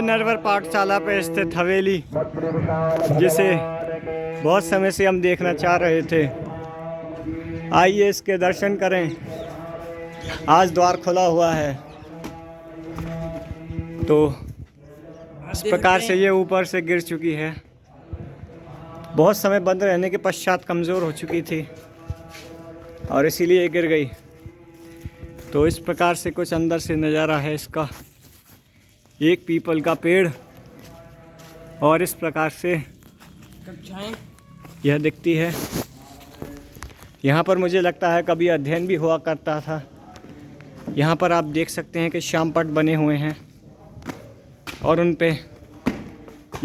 नरवर पाठशाला पे स्थित हवेली, जिसे बहुत समय से हम देखना चाह रहे थे। आइए इसके दर्शन करें। आज द्वार खुला हुआ है, तो इस प्रकार से ये ऊपर से गिर चुकी है। बहुत समय बंद रहने के पश्चात कमज़ोर हो चुकी थी और इसीलिए गिर गई। तो इस प्रकार से कुछ अंदर से नज़ारा है इसका। एक पीपल का पेड़ और इस प्रकार से यह दिखती है। यहाँ पर मुझे लगता है कभी अध्ययन भी हुआ करता था। यहाँ पर आप देख सकते हैं कि श्यामपट बने हुए हैं और उन पे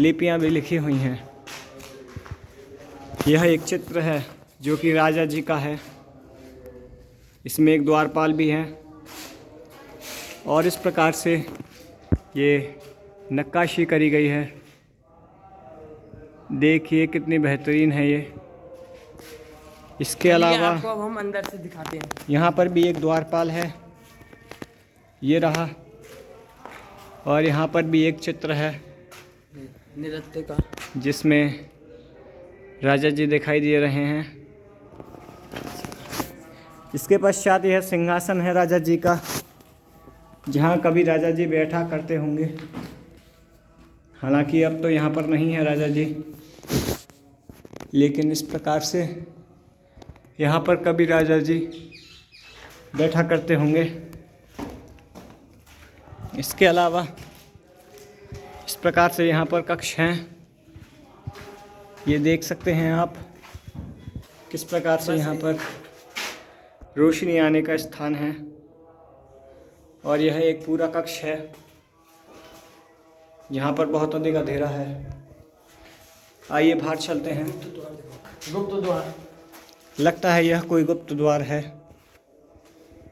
लिपियाँ भी लिखी हुई हैं। यह एक चित्र है जो कि राजा जी का है। इसमें एक द्वारपाल भी है और इस प्रकार से ये नक्काशी करी गई है। देखिए कितनी बेहतरीन है ये। इसके अलावा आपको अब हम अंदर से दिखाते हैं। यहाँ पर भी एक द्वारपाल है, ये रहा। और यहाँ पर भी एक चित्र है नृत्य का, जिसमें राजा जी दिखाई दे रहे हैं। इसके पश्चात यह सिंहासन है राजा जी का, जहाँ कभी राजा जी बैठा करते होंगे। हालांकि अब तो यहाँ पर नहीं है राजा जी, लेकिन इस प्रकार से यहाँ पर कभी राजा जी बैठा करते होंगे। इसके अलावा इस प्रकार से यहाँ पर कक्ष हैं। ये देख सकते हैं आप किस प्रकार से यहाँ पर रोशनी आने का स्थान है। और यह एक पूरा कक्ष है, यहाँ पर बहुत अधिक अंधेरा है। आइए बाहर चलते हैं। गुप्त द्वार लगता है यह कोई गुप्त द्वार है।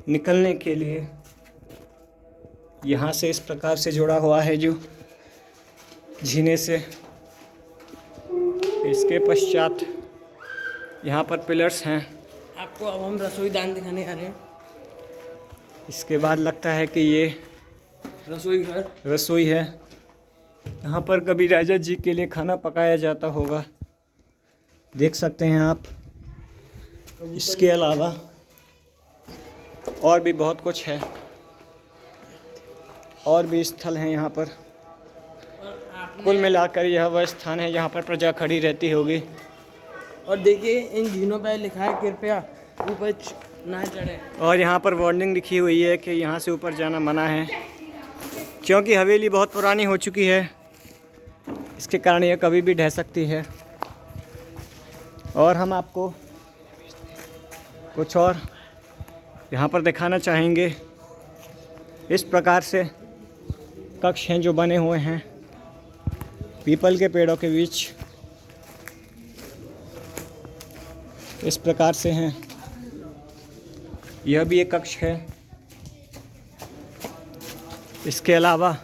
निकलने के लिए यहाँ से इस प्रकार से जुड़ा हुआ है जो जीने से। इसके पश्चात यहाँ पर पिलर्स हैं। आपको अब हम रसोई दान दिखाने आ रहे हैं। इसके बाद लगता है कि ये रसोई है। यहाँ पर कभी राजा जी के लिए खाना पकाया जाता होगा, देख सकते हैं आप। इसके अलावा और भी बहुत कुछ है, और भी स्थल हैं यहाँ पर। कुल मिलाकर यह वह स्थान है जहाँ पर प्रजा खड़ी रहती होगी। और देखिए इन जीनों पर लिखा है कृपया ऊपर ना चढ़े। और यहाँ पर वार्निंग लिखी हुई है कि यहाँ से ऊपर जाना मना है, क्योंकि हवेली बहुत पुरानी हो चुकी है। इसके कारण यह कभी भी ढह सकती है। और हम आपको कुछ और यहाँ पर दिखाना चाहेंगे। इस प्रकार से कक्ष हैं जो बने हुए हैं पीपल के पेड़ों के बीच। इस प्रकार से हैं। यह भी एक कक्ष है। इसके अलावा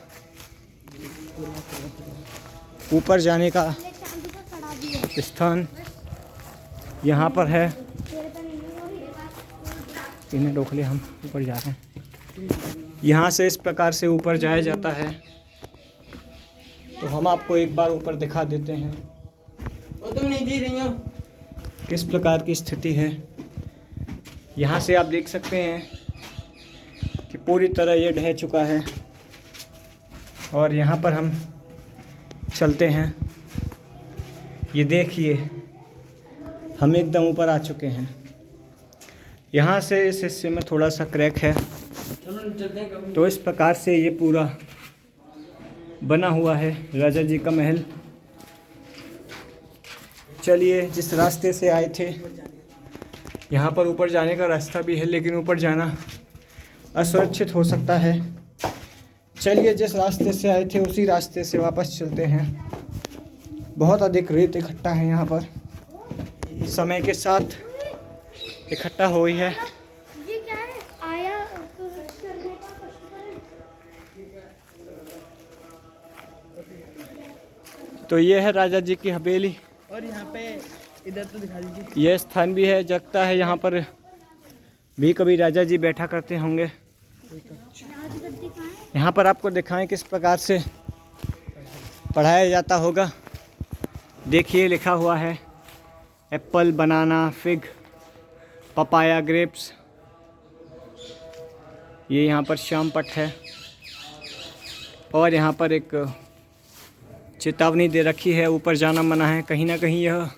ऊपर जाने का स्थान यहाँ पर है। इन्हें रोक ले, हम ऊपर जा रहे हैं। यहाँ से इस प्रकार से ऊपर जाया जाता है। तो हम आपको एक बार ऊपर दिखा देते हैं तुम नहीं जी रही हो किस प्रकार की स्थिति है। यहाँ से आप देख सकते हैं कि पूरी तरह ये ढह चुका है। और यहाँ पर हम चलते हैं। ये देखिए हम एकदम ऊपर आ चुके हैं। यहाँ से इस हिस्से में थोड़ा सा क्रैक है। तो इस प्रकार से ये पूरा बना हुआ है राजा जी का महल। चलिए, जिस रास्ते से आए थे यहाँ पर ऊपर जाने का रास्ता भी है, लेकिन ऊपर जाना असुरक्षित हो सकता है। चलिए, जिस रास्ते से आए थे उसी रास्ते से वापस चलते हैं। बहुत अधिक रेत इकट्ठा है यहाँ पर, समय के साथ इकट्ठा हुई है। ये क्या है? आया तो ये है राजा जी की हवेली। और यहाँ पे इधर तो दिखा दीजिए। यह स्थान भी है, जगता है यहाँ पर भी कभी राजा जी बैठा करते होंगे। यहाँ पर आपको दिखाएं किस प्रकार से पढ़ाया जाता होगा। देखिए लिखा हुआ है एप्पल, बनाना, फिग, पपाया, ग्रेप्स। ये यहाँ पर श्याम पट है और यहाँ पर एक चेतावनी दे रखी है, ऊपर जाना मना है। कहीं ना कहीं यह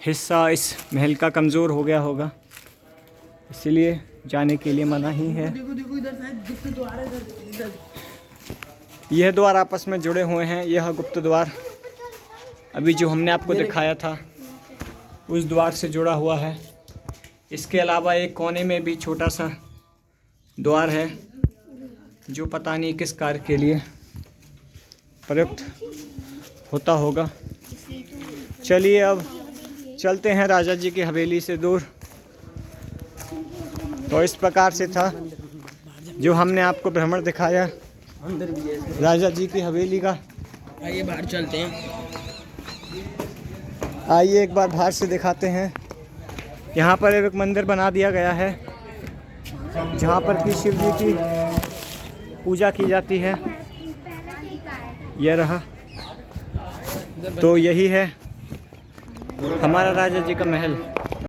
हिस्सा इस महल का कमज़ोर हो गया होगा, इसलिए जाने के लिए मना ही है। देखो देखो इधर शायद गुप्त द्वार है, इधर। यह द्वार आपस में जुड़े हुए हैं। यह गुप्त द्वार अभी जो हमने आपको दिखाया था उस द्वार से जुड़ा हुआ है। इसके अलावा एक कोने में भी छोटा सा द्वार है जो पता नहीं किस कार्य के लिए प्रयुक्त होता होगा। चलिए अब चलते हैं राजा जी की हवेली से दूर। तो इस प्रकार से था जो हमने आपको भ्रमण दिखाया अंदर भी है। राजा जी की हवेली का। आइए बाहर चलते हैं। आइए एक बार बाहर से दिखाते हैं। यहाँ पर एक मंदिर बना दिया गया है जहाँ पर कि शिव जी की पूजा की जाती है। यह रहा, तो यही है हमारा राजा जी का महल।